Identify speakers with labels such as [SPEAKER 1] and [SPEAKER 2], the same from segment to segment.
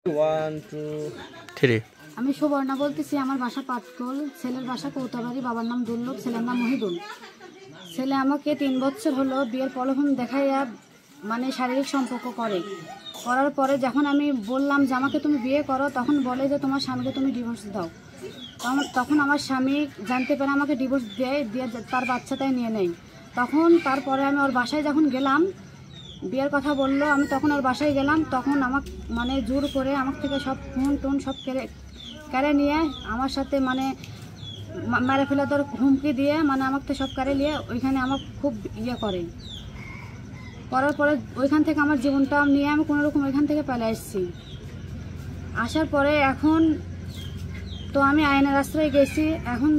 [SPEAKER 1] 1 2 3
[SPEAKER 2] আমি সুবর্ণা বলতেছি। আমার বাসা পাটকল, ছেলের বাসা কৌতাবাড়ি, বাবার নাম দুর্লভ, ছেলের নাম মহিদুল। ছেলে আমাকে 3 বছর হলো বিয়ের প্রলোভন দেখাইয়া মানে শারীরিক সম্পর্ক করার পরে যখন আমি বললাম যে আমাকে তুমি বিয়ে করো, তখন বলে যে তোমার স্বামীকে তুমি ডিভোর্স দাও। তখন আমার স্বামী জানতে পারে আমাকে ডিভোর্স দিয়ে তার বাচ্চাটাই নিয়ে নেয়। তারপরে আমি ওর বাসায় যখন গেলাম, বিয়ের কথা বললো, আমি তখন ওর বাসায় গেলাম। তখন আমাকে মানে জোর করে আমার থেকে সব ফোন টোন সব কেড়ে নিয়ে আমার সাথে মানে মেরে ফেলে তোর হুমকি দিয়ে মানে আমার থেকে সব কেড়ে নিয়ে ওইখানে আমার খুব করার পরে ওইখান থেকে আমার জীবনটা নিয়ে আমি কোনোরকম ওইখান থেকে পালিয়ে আসছি। আসার পরে এখন তো আমি আইনের আশ্রয়ে গেছি। এখন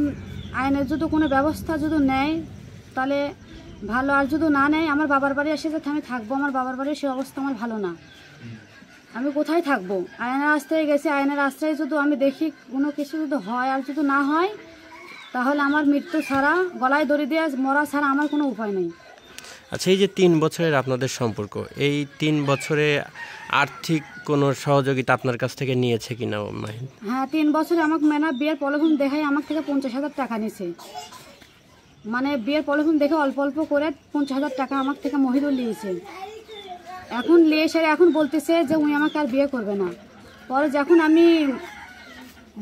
[SPEAKER 2] আইনের যদি কোনো ব্যবস্থা যদি নেয় তাহলে ভালো, আর যদি না নেয় আমার বাবার বাড়ি এসে যাতে আমি থাকবো। আমার বাবার বাড়ির সে অবস্থা আমার ভালো না, আমি কোথায় থাকবো? আইনের আশ্রয়ে গেছি। আইনের আশ্রয়ে যদি আমি দেখি কোনো কিছু যদি হয়, আর যদি না হয় তাহলে আমার মৃত্যু ছাড়া, গলায় দড়ি দিয়ে মরা ছাড়া আমার কোনো উপায় নেই।
[SPEAKER 1] আচ্ছা, এই যে 3 বছরের আপনাদের সম্পর্ক, এই 3 বছরে আর্থিক কোনো সহযোগিতা আপনার কাছ থেকে নিয়েছে কিনা মাহিন?
[SPEAKER 2] হ্যাঁ, 3 বছরে আমাকে বিয়ের প্রলোভন দেখায় আমার থেকে 50,000 টাকা নিছে। মানে বিয়ের প্রলোভন দেখে অল্প অল্প করে 50,000 টাকা আমার থেকে মহিদুল নিয়েছে। এখন নিয়ে এসে এখন বলতেছে যে উনি আমাকে আর বিয়ে করবে না। পরে যখন আমি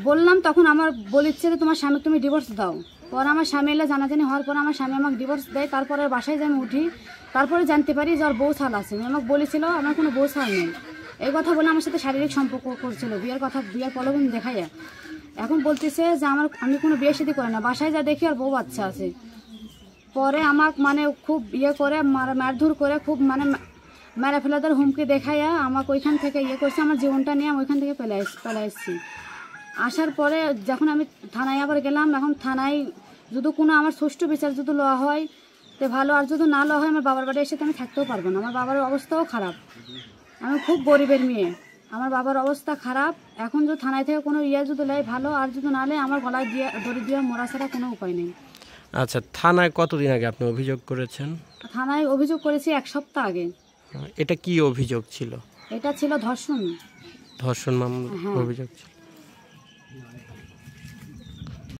[SPEAKER 2] বললাম তখন আমার বলেছে যে তোমার স্বামীকে তুমি ডিভোর্স দাও। পরে আমার স্বামী এলে জানাজানি হওয়ার পরে আমার স্বামী আমাকে ডিভোর্স দেয়। তারপরে বাসায় যে আমি উঠি, তারপরে জানতে পারি যে ওর বউ ছাল আছে। আমাকে বলেছিল আমার কোনো বউ ছাল নেই। এই কথা বলে আমার সাথে শারীরিক সম্পর্ক করছিল, বিয়ের প্রলোভন দেখাইয়া। এখন বলতেছে যে আমি কোনো বিয়ে শাদী করি না। বাসায় যা দেখি আর বউ বাচ্চা আছে। পরে আমাকে মানে খুব করে মারধর করে খুব মানে মেরে ফেলাদের হুমকি দেখাইয়া আমাকে ওইখান থেকে করছে। আমার জীবনটা নিয়ে আমি ওইখান থেকে পেলে এসেছি। আসার পরে যখন আমি থানায় আবার গেলাম, এখন থানায় যদি কোনো আমার সুষ্ঠু বিচার যদি লওয়া হয় তো ভালো, আর যদি না লওয়া হয় আমার বাবার বাড়ি এসে তো আমি থাকতেও পারবো না। আমার বাবার অবস্থাও খারাপ, আমি খুব গরিবের মেয়ে, আমার বাবার অবস্থা খারাপ। এখন যদি থানায় থেকে কোনো যদি নেয় ভালো, আর যদি না নেয় আমার গলায় দিয়ে দড়ি দিয়ে মরা ছাড়া কোনো উপায় নেই।
[SPEAKER 1] আচ্ছা, থানায় কতদিন আগে আপনি অভিযোগ করেছেন?
[SPEAKER 2] থানায় অভিযোগ করেছি 1 সপ্তাহ আগে।
[SPEAKER 1] এটা কি অভিযোগ ছিল?
[SPEAKER 2] এটা ছিল ধর্ষণ
[SPEAKER 1] মামলা অভিযোগ ছিল।